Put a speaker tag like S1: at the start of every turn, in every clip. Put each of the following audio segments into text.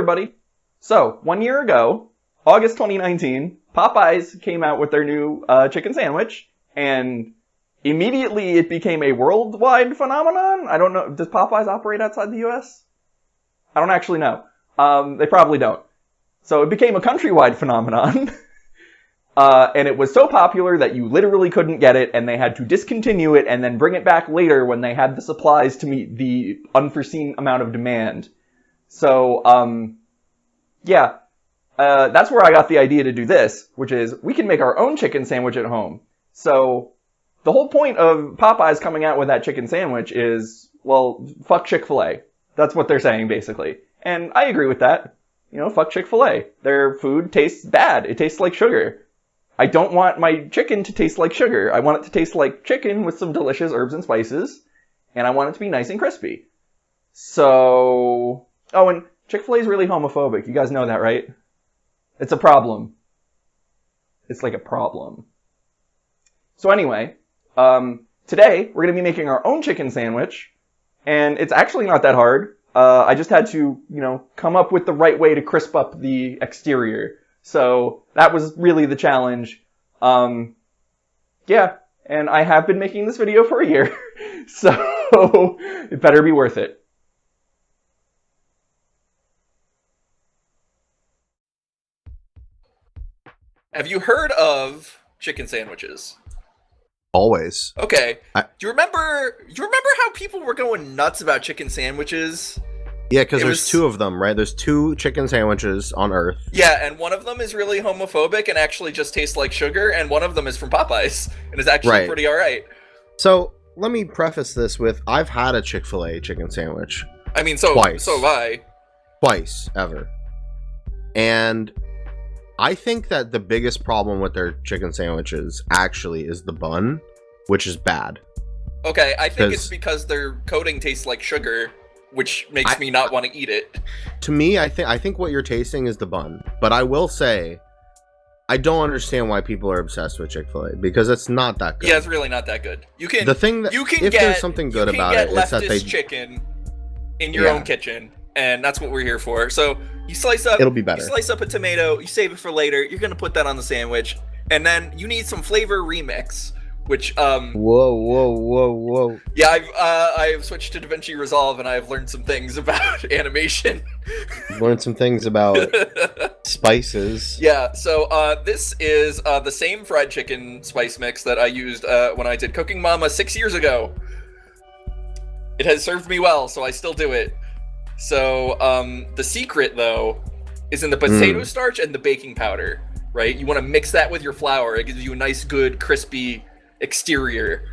S1: everybody. So, 1 year ago, August 2019, Popeyes came out with their new chicken sandwich, and immediately it became a worldwide phenomenon. I don't know, does Popeyes operate outside the US? I don't actually know. They probably don't. So it became a countrywide phenomenon, and it was so popular that you literally couldn't get it, and they had to discontinue it and then bring it back later when they had the supplies to meet the unforeseen amount of demand. So, that's where I got the idea to do this, which is we can make our own chicken sandwich at home. So the whole point of Popeyes coming out with that chicken sandwich is, well, fuck Chick-fil-A. That's what they're saying, basically. And I agree with that. You know, fuck Chick-fil-A. Their food tastes bad. It tastes like sugar. I don't want my chicken to taste like sugar. I want it to taste like chicken with some delicious herbs and spices. And I want it to be nice and crispy. So... Oh, and Chick-fil-A is really homophobic. You guys know that, right? It's a problem. It's like a problem. So anyway, today we're going to be making our own chicken sandwich. And it's actually not that hard. I just had to, come up with the right way to crisp up the exterior. So that was really the challenge. And I have been making this video for a year. So it better be worth it.
S2: Have you heard of chicken sandwiches?
S3: Always.
S2: Okay. Do you remember how people were going nuts about chicken sandwiches?
S3: Yeah, because there's two of them, right? There's two chicken sandwiches on Earth.
S2: Yeah, and one of them is really homophobic and actually just tastes like sugar, and one of them is from Popeyes and is actually pretty alright.
S3: So, let me preface this with, I've had a Chick-fil-A chicken sandwich.
S2: I mean,
S3: twice.
S2: So have I.
S3: Twice, ever. And I think that the biggest problem with their chicken sandwiches actually is the bun, which is bad.
S2: Okay, I think it's because their coating tastes like sugar, which makes me not want to eat it.
S3: To me, I think what you're tasting is the bun. But I will say, I don't understand why people are obsessed with Chick-fil-A, because it's not that good.
S2: Yeah, it's really not that good.
S3: There's something good about it, it's that
S2: chicken in your own kitchen, and that's what we're here for. So you slice up.
S3: It'll be better.
S2: You slice up a tomato. You save it for later. You're gonna put that on the sandwich, and then you need some flavor remix. Which
S3: Whoa.
S2: Yeah, I've switched to DaVinci Resolve, and I've learned some things about animation.
S3: Learned some things about spices.
S2: Yeah, so this is the same fried chicken spice mix that I used when I did Cooking Mama 6 years ago. It has served me well, so I still do it. So the secret, though, is in the potato starch and the baking powder, right? You want to mix that with your flour. It gives you a nice, good, crispy exterior.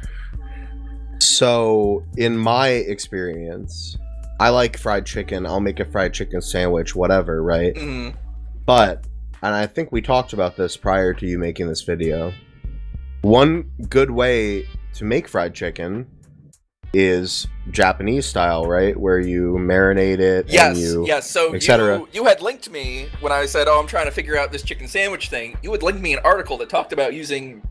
S3: So, in my experience, I like fried chicken. I'll make a fried chicken sandwich, whatever, right?
S2: Mm-hmm.
S3: But, and I think we talked about this prior to you making this video, one good way to make fried chicken is Japanese style, right? Where you marinate it,
S2: So
S3: etc.
S2: You had linked me when I said, I'm trying to figure out this chicken sandwich thing. You had linked me an article that talked about using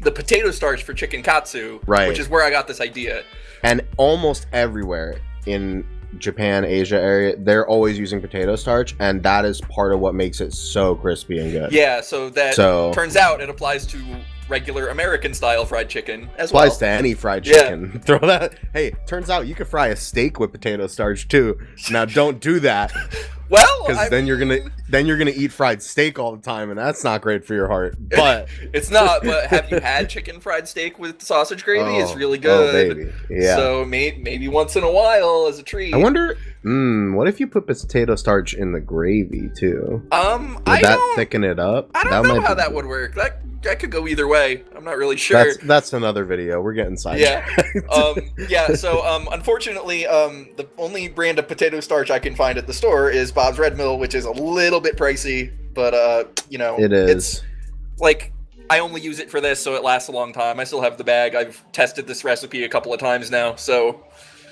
S2: the potato starch for chicken katsu, which is where I got this idea.
S3: And almost everywhere in Japan, Asia area, they're always using potato starch, and that is part of what makes it so crispy and good.
S2: Yeah, so turns out it applies to regular American style fried chicken as well.
S3: Applies to any fried chicken. Yeah. Throw that. Hey, turns out you could fry a steak with potato starch too. Now don't do that.
S2: Well,
S3: because then you're gonna eat fried steak all the time, and that's not great for your heart. But
S2: it's not. But have you had chicken fried steak with sausage gravy? It's really good.
S3: Oh, baby. Yeah.
S2: So maybe once in a while as a treat.
S3: I wonder. What if you put potato starch in the gravy too?
S2: Would
S3: that thicken it up?
S2: I don't know how that would work. That could go either way. I'm not really sure.
S3: That's another video. We're getting sidetracked.
S2: Yeah. So unfortunately, the only brand of potato starch I can find at the store is Bob's Red Mill, which is a little bit pricey, but
S3: it is.
S2: It's like I only use it for this, so it lasts a long time. I still have the bag. I've tested this recipe a couple of times now, so.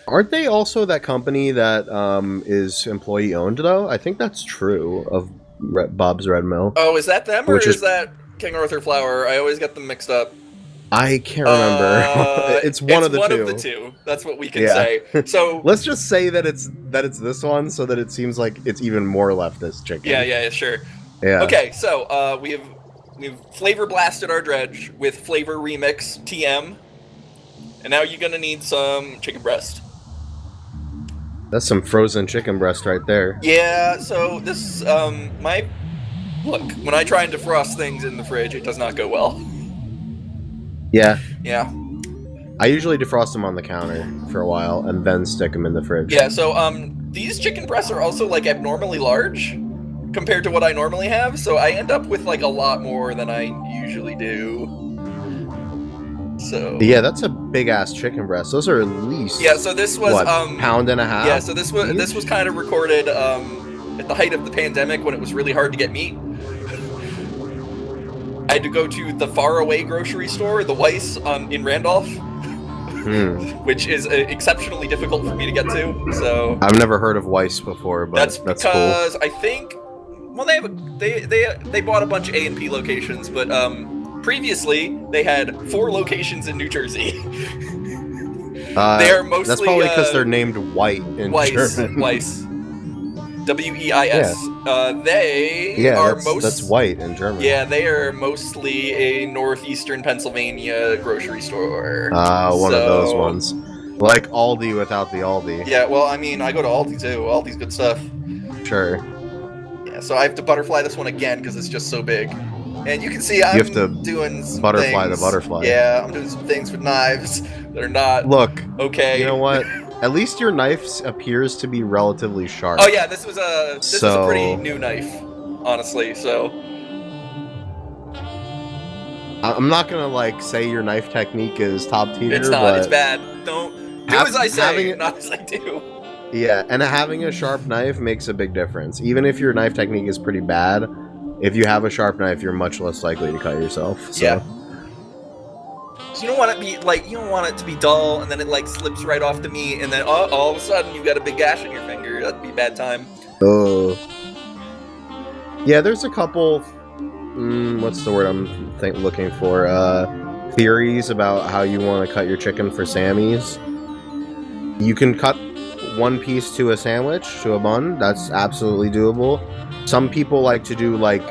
S3: Aren't they also that company that is employee owned though? I think that's true of Bob's Red Mill.
S2: Oh, is that them or is that King Arthur Flour? I always get them mixed up.
S3: I can't remember. It's one of the two.
S2: One of the two. That's what we can
S3: Yeah.
S2: say. So
S3: Let's just say that it's this one, so that it seems like it's even more leftist chicken.
S2: yeah, sure.
S3: Yeah.
S2: Okay, so we've flavor blasted our dredge with flavor remix TM, and now you're gonna need some chicken breast.
S3: That's some frozen chicken breast right there.
S2: Yeah. So this my look, when I try and defrost things in the fridge, it does not go well.
S3: Yeah.
S2: Yeah.
S3: I usually defrost them on the counter for a while and then stick them in the fridge.
S2: Yeah. So these chicken breasts are also like abnormally large compared to what I normally have, so I end up with like a lot more than I usually do. So
S3: yeah, that's a big ass chicken breast. Those are at least
S2: So this was
S3: what, pound and a half.
S2: Yeah, so this was kind of recorded at the height of the pandemic when it was really hard to get meat. I had to go to the faraway grocery store, the Weiss in Randolph, which is exceptionally difficult for me to get to. So
S3: I've never heard of Weiss before, but
S2: that's because
S3: cool.
S2: I think they bought a bunch of A&P locations, but previously they had 4 locations in New Jersey. They are mostly
S3: that's probably because they're named White in German.
S2: Weiss. W-E-I-S. They are
S3: that's White in German.
S2: Yeah, they are mostly a northeastern Pennsylvania grocery store.
S3: One of those ones. Like Aldi without the Aldi.
S2: Yeah, well, I mean, I go to Aldi too. Aldi's good stuff.
S3: Sure.
S2: Yeah, so I have to butterfly this one again because it's just so big. And you can see I'm doing some
S3: butterfly
S2: things.
S3: the butterfly.
S2: Yeah, I'm doing some things with knives that are not okay.
S3: You know what? At least your knife appears to be relatively sharp.
S2: Oh yeah, this was a pretty new knife, honestly. So
S3: I'm not gonna like say your knife technique is top tier.
S2: It's not.
S3: But
S2: it's bad. Don't do as I say, not as I do.
S3: Yeah, and having a sharp knife makes a big difference. Even if your knife technique is pretty bad, if you have a sharp knife, you're much less likely to cut yourself. So.
S2: Yeah. So you don't want it to be dull, and then it like slips right off the meat, and then all of a sudden you got a big gash on your finger. That'd be a bad time.
S3: Oh. Yeah, there's a couple. What's the word I'm looking for? Theories about how you want to cut your chicken for Sammy's. You can cut one piece to a sandwich, to a bun. That's absolutely doable. Some people like to do like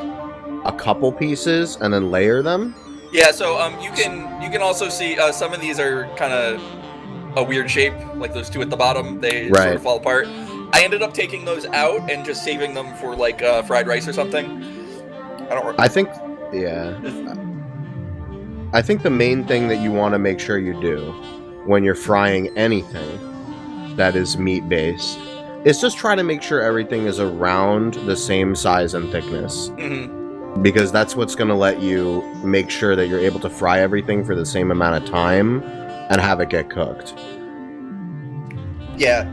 S3: a couple pieces and then layer them.
S2: Yeah, so you can also see some of these are kind of a weird shape, like those two at the bottom. They sort of fall apart. I ended up taking those out and just saving them for like fried rice or something. I think
S3: the main thing that you want to make sure you do when you're frying anything that is meat based is just try to make sure everything is around the same size and thickness.
S2: Mm-hmm.
S3: Because that's what's going to let you make sure that you're able to fry everything for the same amount of time and have it get cooked.
S2: Yeah.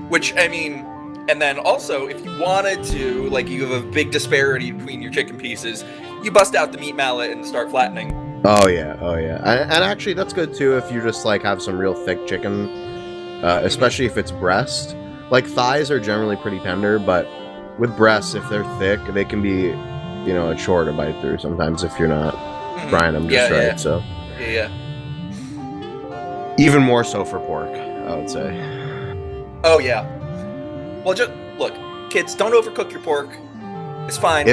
S2: Which, I mean, and then also, if you wanted to, like, you have a big disparity between your chicken pieces, you bust out the meat mallet and start flattening.
S3: Oh, yeah. And actually, that's good, too, if you just, like, have some real thick chicken, especially if it's breast. Like, thighs are generally pretty tender, but with breasts, if they're thick, they can be, a chore to bite through sometimes if you're not frying them just right.
S2: Yeah.
S3: So
S2: Yeah.
S3: Even more so for pork, I would say.
S2: Oh, yeah. Well, just, look, kids, don't overcook your pork. It's fine.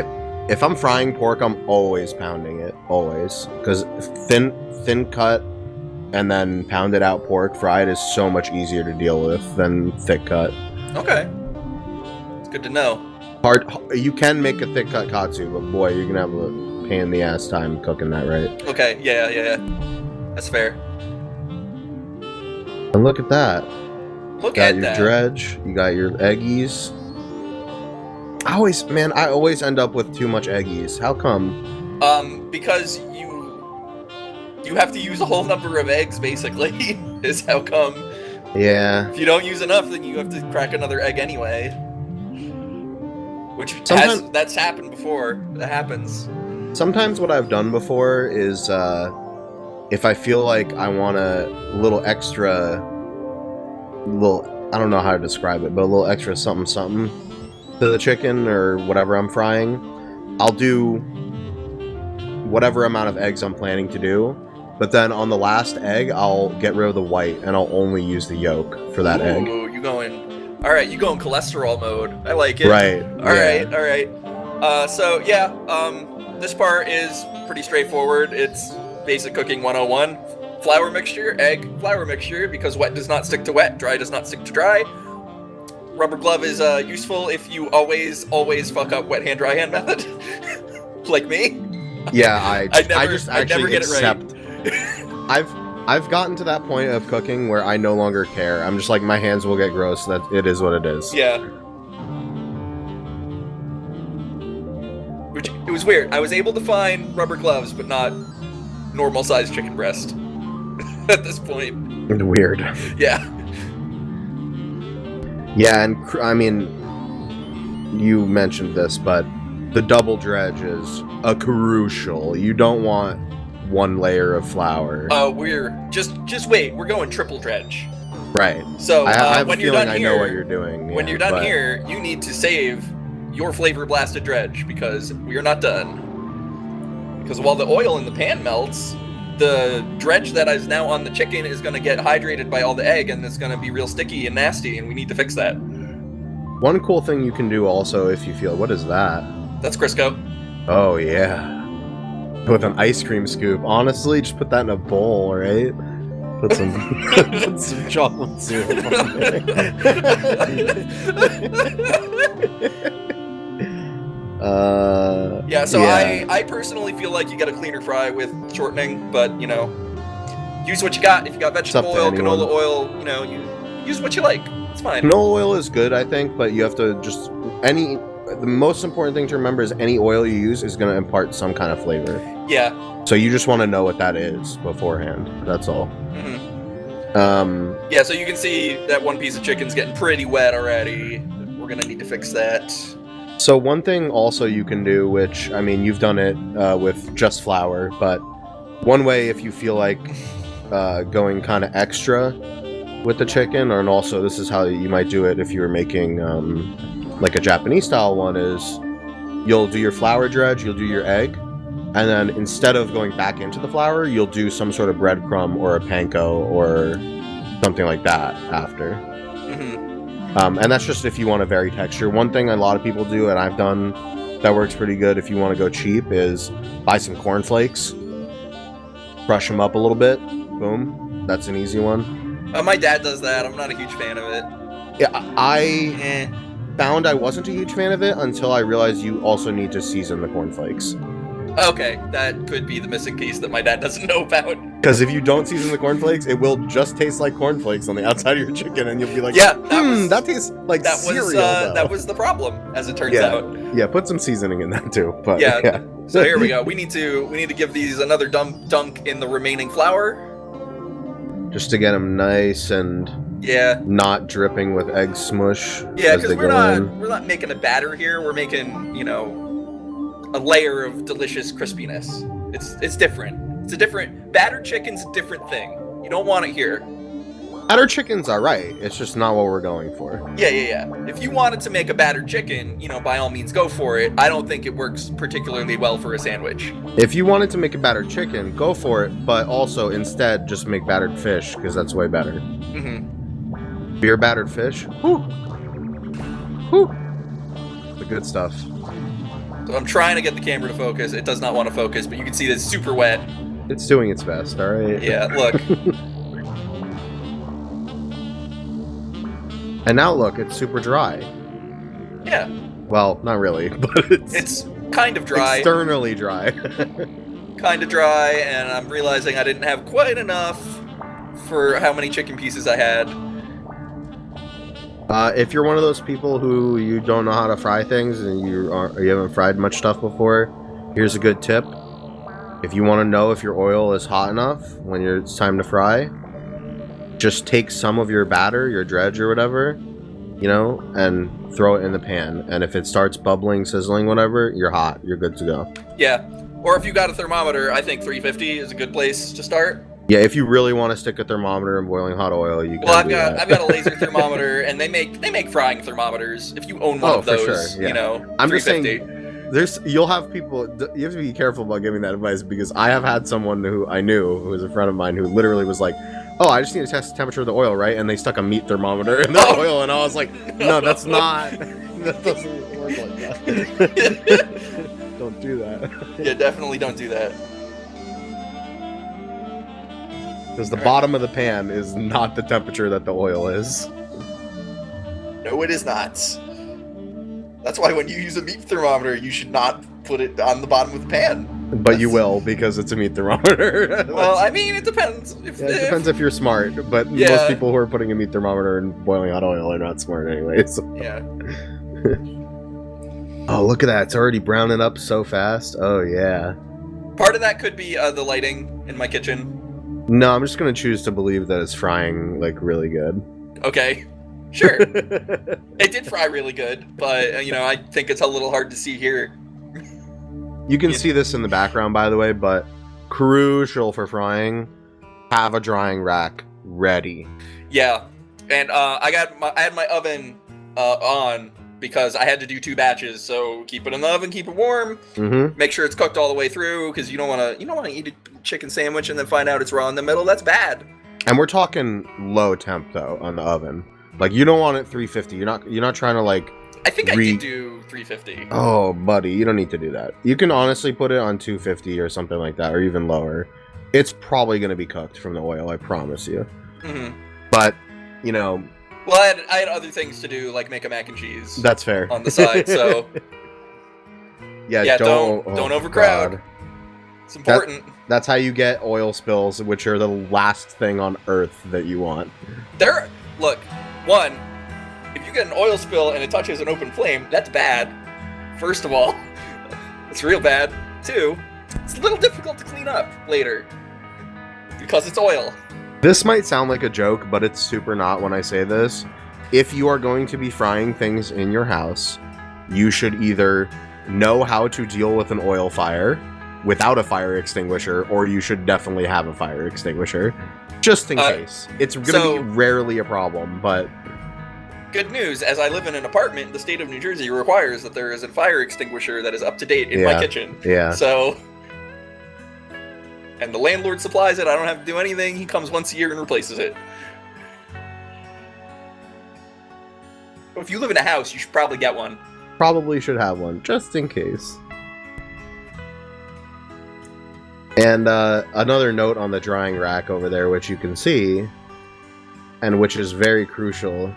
S3: If I'm frying pork, I'm always pounding it. Always. Because thin cut and then pounded out pork fried is so much easier to deal with than thick cut. Okay.
S2: It's good to know.
S3: You can make a thick cut katsu, but boy, you're gonna have a pain in the ass time cooking that right.
S2: Okay, yeah. That's fair.
S3: And look at that.
S2: Look at that.
S3: You got your dredge, you got your eggies. I always end up with too much eggies. How come?
S2: Because you have to use a whole number of eggs, basically, is how come.
S3: Yeah.
S2: If you don't use enough, then you have to crack another egg anyway. That's happened before. That happens.
S3: Sometimes what I've done before is, if I feel like I want a little extra, I don't know how to describe it, but a little extra something to the chicken or whatever I'm frying, I'll do whatever amount of eggs I'm planning to do, But then on the last egg, I'll get rid of the white, and I'll only use the yolk for that egg.
S2: Ooh, you going... Alright, you going cholesterol mode. I like it.
S3: Right.
S2: Alright. So, yeah, this part is pretty straightforward. It's basic cooking 101. Flour mixture, egg, flour mixture, because wet does not stick to wet, dry does not stick to dry. Rubber glove is useful if you always fuck up wet hand, dry hand method. Like me.
S3: Yeah, I just
S2: I never
S3: actually
S2: get it right.
S3: accept. I've gotten to that point of cooking where I no longer care. I'm just like, my hands will get gross. That it is what it is.
S2: Yeah. Which, it was weird. I was able to find rubber gloves, but not normal sized chicken breast at this point.
S3: Weird.
S2: Yeah.
S3: Yeah, and I mean, you mentioned this, but the double dredge is a crucial. You don't want one layer of flour.
S2: We're just wait. We're going triple dredge.
S3: Right.
S2: So
S3: I have
S2: when
S3: a
S2: you're
S3: feeling
S2: done
S3: I
S2: here,
S3: know what you're doing.
S2: when
S3: yeah,
S2: you're done
S3: but-
S2: here, you need to save your flavor blasted dredge because we are not done. Because while the oil in the pan melts, the dredge that is now on the chicken is going to get hydrated by all the egg, and it's going to be real sticky and nasty, and we need to fix that.
S3: One cool thing you can do also, if you feel, what is that?
S2: That's Crisco.
S3: Oh yeah, with an ice cream scoop. Honestly, just put that in a bowl, right? Put some put some chocolate syrup on there.
S2: Yeah, so I personally feel like you get a cleaner fry with shortening, but you know, use what you got. If you got vegetable
S3: It's up
S2: oil,
S3: to anyone.
S2: canola oil, you know, you use what you like. It's fine.
S3: Canola oil is good, I think, but you have to just the most important thing to remember is any oil you use is going to impart some kind of flavor.
S2: Yeah.
S3: So you just want to know what that is beforehand. That's all.
S2: Mm-hmm. Yeah, so you can see that one piece of chicken's getting pretty wet already. We're gonna need to fix that.
S3: So one thing also you can do, which, I mean, you've done it with just flour, but one way if you feel like going kind of extra with the chicken, and also this is how you might do it if you were making like a Japanese style one, is you'll do your flour dredge, you'll do your egg, and then instead of going back into the flour, you'll do some sort of breadcrumb or a panko or something like that after.
S2: Mm-hmm.
S3: And that's just if you want to vary texture. One thing a lot of people do, and I've done, that works pretty good if you want to go cheap, is buy some cornflakes, crush them up a little bit, boom. That's an easy one.
S2: My dad does that. I'm not a huge fan of it.
S3: Yeah, I found I wasn't a huge fan of it until I realized you also need to season the cornflakes.
S2: Okay, that could be the missing piece that my dad doesn't know about.
S3: Because if you don't season the cornflakes, it will just taste like cornflakes on the outside of your chicken, and you'll be like,
S2: yeah,
S3: that tastes like cereal.
S2: That was the problem, as it turns out.
S3: Yeah, put some seasoning in that too. But
S2: yeah. So here we go. We need to give these another dunk in the remaining flour,
S3: just to get them nice and not dripping with egg smush.
S2: Yeah, because we're not making a batter here. We're making, you know, a layer of delicious crispiness. It's different. It's a different battered chicken's a different thing. You don't want it here.
S3: Battered chicken's alright. It's just not what we're going for.
S2: Yeah. If you wanted to make a battered chicken, you know, by all means go for it. I don't think it works particularly well for a sandwich.
S3: If you wanted to make a battered chicken, go for it, but also instead just make battered fish, because that's way better.
S2: Mm-hmm.
S3: Beer battered fish? Whew. The good stuff.
S2: So I'm trying to get the camera to focus. It does not want to focus, but you can see that it's super wet.
S3: It's doing its best, alright?
S2: Yeah, look.
S3: And now look, it's super dry.
S2: Yeah.
S3: Well, not really, but
S2: it's kind of dry.
S3: Externally dry.
S2: Kind of dry, and I'm realizing I didn't have quite enough for how many chicken pieces I had.
S3: If you're one of those people who you don't know how to fry things and you haven't fried much stuff before, here's a good tip. If you want to know if your oil is hot enough when it's time to fry, just take some of your batter, your dredge or whatever, you know, and throw it in the pan. And if it starts bubbling, sizzling, whatever, you're hot. You're good to go.
S2: Yeah. Or if you got a thermometer, I think 350 is a good place to start.
S3: Yeah, if you really want to stick a thermometer in boiling hot oil, you can.
S2: Well, I've got a laser thermometer, and they make frying thermometers. If you own one of those,
S3: for sure, yeah.
S2: you know,
S3: I'm just saying, You'll have people. You have to be careful about giving that advice because I have had someone who I knew who was a friend of mine who literally was like, "Oh, I just need to test the temperature of the oil, right?" And they stuck a meat thermometer in the oil, and I was like, "No, that's not. That doesn't work like that. Don't do that."
S2: Yeah, definitely don't do that.
S3: Because the bottom of the pan is not the temperature that the oil is.
S2: No, it is not. That's why when you use a meat thermometer, you should not put it on the bottom of the pan.
S3: But you will, because it's a meat thermometer.
S2: Well, I mean, it depends.
S3: It depends if you're smart, but most people who are putting a meat thermometer in boiling hot oil are not smart anyways.
S2: Yeah.
S3: Oh, look at that. It's already browning up so fast. Oh, yeah.
S2: Part of that could be the lighting in my kitchen.
S3: No, I'm just going to choose to believe that it's frying, like, really good.
S2: Okay. Sure. It did fry really good, but, I think it's a little hard to see here.
S3: You can see this in the background, by the way, but crucial for frying, have a drying rack ready.
S2: Yeah. And I had my oven on because I had to do 2 batches, so keep it in the oven, keep it warm, make sure it's cooked all the way through, because you don't want to eat a chicken sandwich and then find out it's raw in the middle. That's bad.
S3: And we're talking low temp though on the oven. Like, you don't want it 350. You're not trying to like.
S2: I think I did do 350.
S3: Oh, buddy, you don't need to do that. You can honestly put it on 250 or something like that, or even lower. It's probably going to be cooked from the oil, I promise you. But
S2: well, I had other things to do, like make a mac and cheese.
S3: That's fair.
S2: On the side, so.
S3: yeah,
S2: don't overcrowd. God. It's important.
S3: That's how you get oil spills, which are the last thing on earth that you want.
S2: Look, one, if you get an oil spill and it touches an open flame, that's bad. First of all, it's real bad. 2, it's a little difficult to clean up later because it's oil.
S3: This might sound like a joke, but it's super not when I say this. If you are going to be frying things in your house, you should either know how to deal with an oil fire without a fire extinguisher, or you should definitely have a fire extinguisher, just in case. It's going to be rarely a problem, but...
S2: Good news, as I live in an apartment, the state of New Jersey requires that there is a fire extinguisher that is up to date in my kitchen.
S3: Yeah.
S2: So... And the landlord supplies it, I don't have to do anything, he comes once a year and replaces it. If you live in a house, you should probably get one.
S3: Probably should have one, just in case. And another note on the drying rack over there, which you can see, and which is very crucial.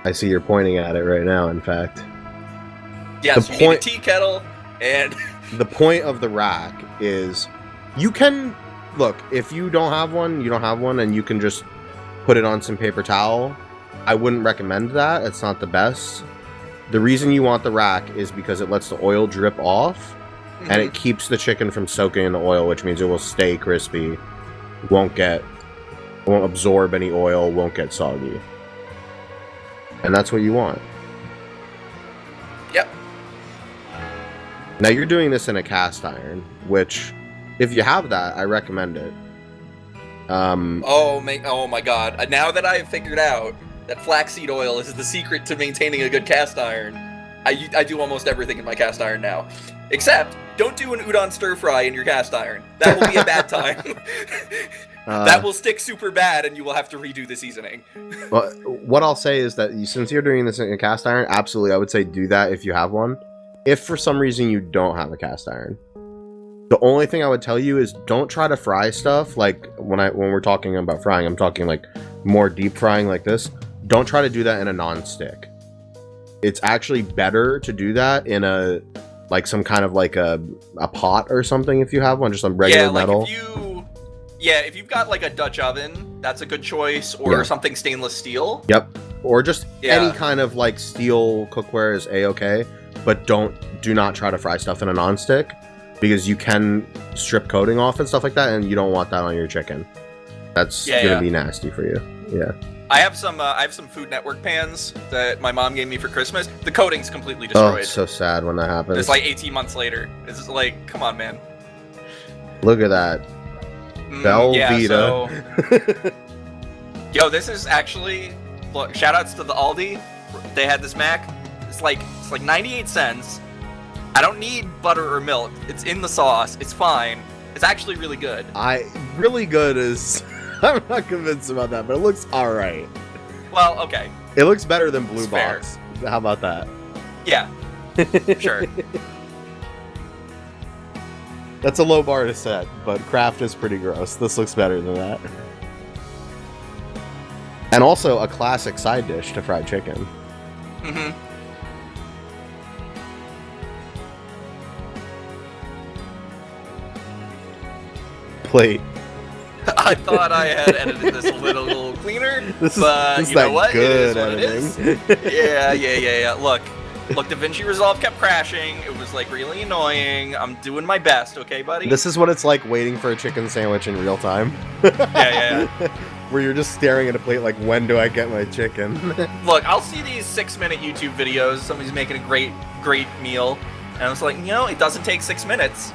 S3: I see you're pointing at it right now, in fact.
S2: Yes, you need a tea kettle, and...
S3: The point of the rack is, you can... Look, if you don't have one, you don't have one, and you can just put it on some paper towel. I wouldn't recommend that. It's not the best. The reason you want the rack is because it lets the oil drip off, and it keeps the chicken from soaking in the oil, which means it will stay crispy, won't absorb any oil, won't get soggy. And that's what you want.
S2: Yep.
S3: Now you're doing this in a cast iron, which, if you have that, I recommend it.
S2: Oh my god. Now that I have figured out that flaxseed oil is the secret to maintaining a good cast iron, I do almost everything in my cast iron now. Except, don't do an udon stir fry in your cast iron. That will be a bad time. That will stick super bad, and you will have to redo the seasoning.
S3: Well, what I'll say is that since you're doing this in a cast iron, absolutely, I would say do that if you have one. If for some reason you don't have a cast iron, the only thing I would tell you is don't try to fry stuff. Like when we're talking about frying, I'm talking like more deep frying like this. Don't try to do that in a non-stick. It's actually better to do that in some kind of like a pot or something if you have one, just some regular metal.
S2: If you've got like a Dutch oven, that's a good choice, or something stainless steel.
S3: Yep. Or just any kind of like steel cookware is a-okay, but do not try to fry stuff in a non-stick, because you can strip coating off and stuff like that, and you don't want that on your chicken. That's gonna be nasty for you. Yeah.
S2: I have some Food Network pans that my mom gave me for Christmas. The coating's completely destroyed.
S3: Oh, it's so sad when that happens.
S2: It's like 18 months later. It's just like, come on, man.
S3: Look at that. Velveeta.
S2: Yo, this is actually, look, shout outs to the Aldi. They had this Mac. It's like 98 cents. I don't need butter or milk. It's in the sauce. It's fine. It's actually really good.
S3: Really good is... I'm not convinced about that, but it looks alright.
S2: Well, okay.
S3: It looks better than Blue
S2: It's
S3: Box.
S2: fair.
S3: How about that?
S2: Yeah. Sure.
S3: That's a low bar to set, but Kraft is pretty gross. This looks better than that. And also a classic side dish to fried chicken.
S2: Mm-hmm.
S3: Plate.
S2: I thought I had edited this a little cleaner,
S3: This
S2: but
S3: is
S2: you know
S3: like
S2: what?
S3: good
S2: It is what
S3: editing.
S2: it is. Yeah. Look, DaVinci Resolve kept crashing. It was like really annoying. I'm doing my best, okay, buddy?
S3: This is what it's like waiting for a chicken sandwich in real time.
S2: Yeah.
S3: Where you're just staring at a plate like, when do I get my chicken?
S2: Look, I'll see these 6-minute YouTube videos. Somebody's making a great meal, and I was like, it doesn't take 6 minutes.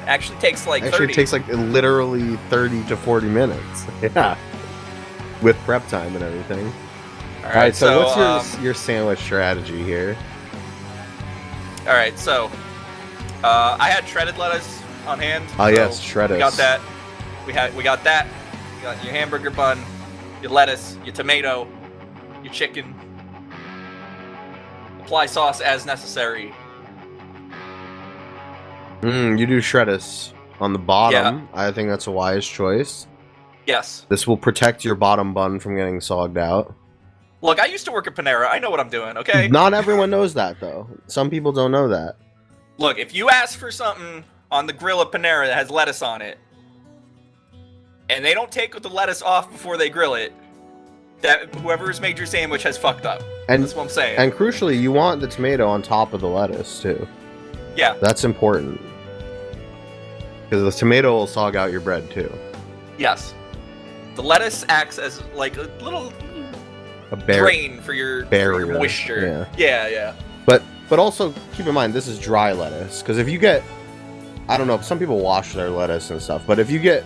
S2: It actually takes like 30.
S3: It takes like literally 30 to 40 minutes. Yeah. With prep time and everything.
S2: All
S3: Alright, so what's your sandwich strategy here?
S2: All right, so I had shredded lettuce on hand.
S3: Oh,
S2: so
S3: yes, shredded.
S2: We got that. We got that. You got your hamburger bun, your lettuce, your tomato, your chicken. Apply sauce as necessary.
S3: You do shreddis on the bottom.
S2: Yeah.
S3: I think that's a wise choice.
S2: Yes.
S3: This will protect your bottom bun from getting sogged out.
S2: Look, I used to work at Panera. I know what I'm doing, okay?
S3: Not everyone knows that, though. Some people don't know that.
S2: Look, if you ask for something on the grill at Panera that has lettuce on it, and they don't take the lettuce off before they grill it, that whoever's made your sandwich has fucked up.
S3: And,
S2: That's what I'm saying.
S3: And crucially, you want the tomato on top of the lettuce, too.
S2: Yeah.
S3: That's important. Because the tomato will sog out your bread, too.
S2: Yes. The lettuce acts as like a little
S3: A
S2: drain for your
S3: barrier.
S2: moisture. Yeah.
S3: But also, keep in mind, this is dry lettuce. Because if you get... I don't know, some people wash their lettuce and stuff. But if you get,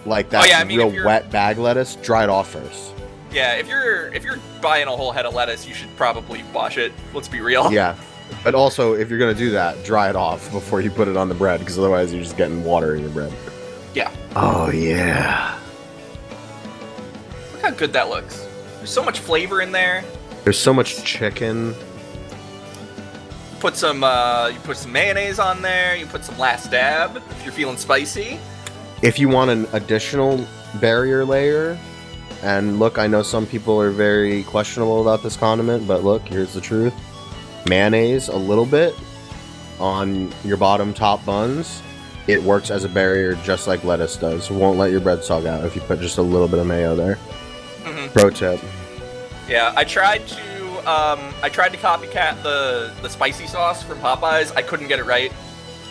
S3: like, that real wet bag lettuce, dry it off first.
S2: Yeah, if you're buying a whole head of lettuce, you should probably wash it. Let's be real.
S3: Yeah. But also, if you're going to do that, dry it off before you put it on the bread. Because otherwise, you're just getting water in your bread.
S2: Yeah.
S3: Oh, yeah.
S2: Look how good that looks. There's so much flavor in there.
S3: There's so much chicken.
S2: You put some mayonnaise on there. You put some Last Dab if you're feeling spicy.
S3: If you want an additional barrier layer, and look, I know some people are very questionable about this condiment, but look, here's the truth. Mayonnaise, a little bit, on your bottom top buns. It works as a barrier just like lettuce does. It won't let your bread sog out if you put just a little bit of mayo there.
S2: Mm-hmm.
S3: Pro tip.
S2: Yeah, I tried to copycat the spicy sauce from Popeyes. I couldn't get it right.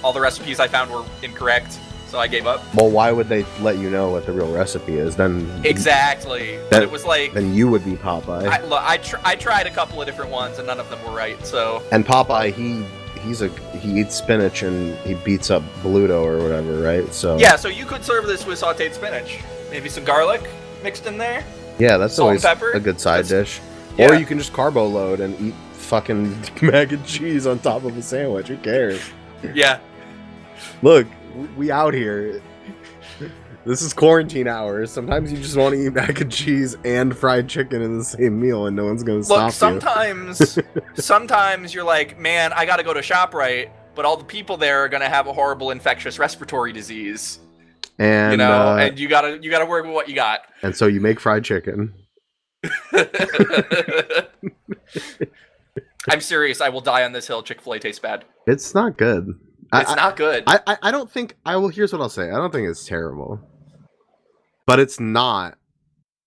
S2: All the recipes I found were incorrect, so I gave up.
S3: Well, why would they let you know what the real recipe is? Then
S2: Exactly. But it was like...
S3: Then you would be Popeye.
S2: I tried a couple of different ones, and none of them were right, so...
S3: And Popeye, he eats spinach and he beats up Bluto or whatever, right? So
S2: yeah, so you could serve this with sauteed spinach. Maybe some garlic mixed in there.
S3: yeah, that's
S2: Salt and
S3: always
S2: pepper.
S3: a good side dish.
S2: Yeah.
S3: Or you can just carbo load and eat fucking mac and cheese on top of a sandwich. Who cares?
S2: Yeah.
S3: Look, we out here. This is quarantine hours. Sometimes you just want to eat mac and cheese and fried chicken in the same meal, and no one's gonna stop
S2: Look, sometimes you're like, man, I gotta go to ShopRite, but all the people there are gonna have a horrible infectious respiratory disease.
S3: And
S2: and you gotta work with what you got.
S3: And so you make fried chicken.
S2: I'm serious. I will die on this hill. Chick-fil-A tastes bad.
S3: It's not good.
S2: It's not good.
S3: I don't think I will. Here's what I'll say. I don't think it's terrible, but it's not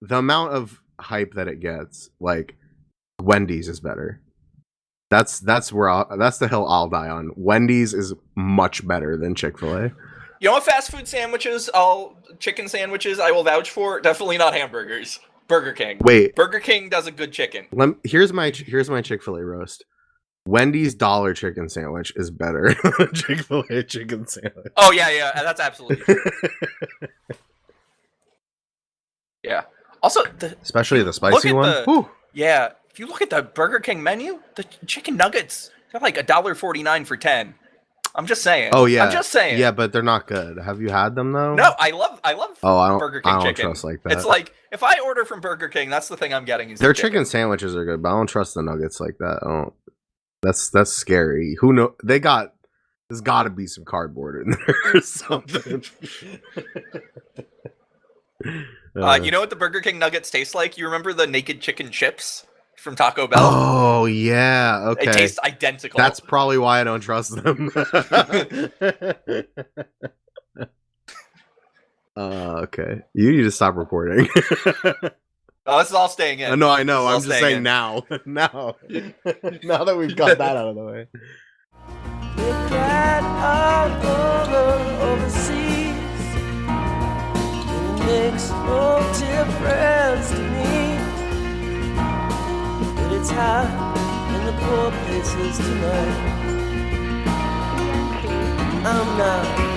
S3: the amount of hype that it gets. Like Wendy's is better. That's the hill I'll die on. Wendy's is much better than Chick-fil-A.
S2: You know what fast food sandwiches, chicken sandwiches, I will vouch for? Definitely not hamburgers. Burger King.
S3: Wait,
S2: Burger King does a good chicken.
S3: here's my Chick-fil-A roast. Wendy's dollar chicken sandwich is better than Chick-fil-A chicken sandwich.
S2: Oh yeah, that's absolutely true. Yeah. Also,
S3: especially the spicy one.
S2: yeah. If you look at the Burger King menu, the chicken nuggets They're like $1.49 for 10. I'm just saying.
S3: Oh yeah,
S2: I'm just saying.
S3: Yeah, but they're not good. Have you had them though?
S2: No, I love Burger King
S3: I don't
S2: chicken.
S3: trust like that.
S2: It's like if I order from Burger King, that's the thing I'm getting. Is
S3: Their
S2: the
S3: chicken sandwiches are good, but I don't trust the nuggets like that. I don't. That's scary. Who know? There's got to be some cardboard in there or something.
S2: You know what the Burger King nuggets taste like? You remember the naked chicken chips from Taco Bell?
S3: Oh yeah, okay.
S2: They taste identical.
S3: That's probably why I don't trust them. Okay. You need to stop recording.
S2: Oh, this is all staying in.
S3: No, I know. I'm
S2: This is all
S3: just
S2: staying
S3: saying
S2: in.
S3: now. Now that we've got that out of the way.
S4: We've got all overseas. It makes no difference to me. But it's hot in the poor places tonight. I'm not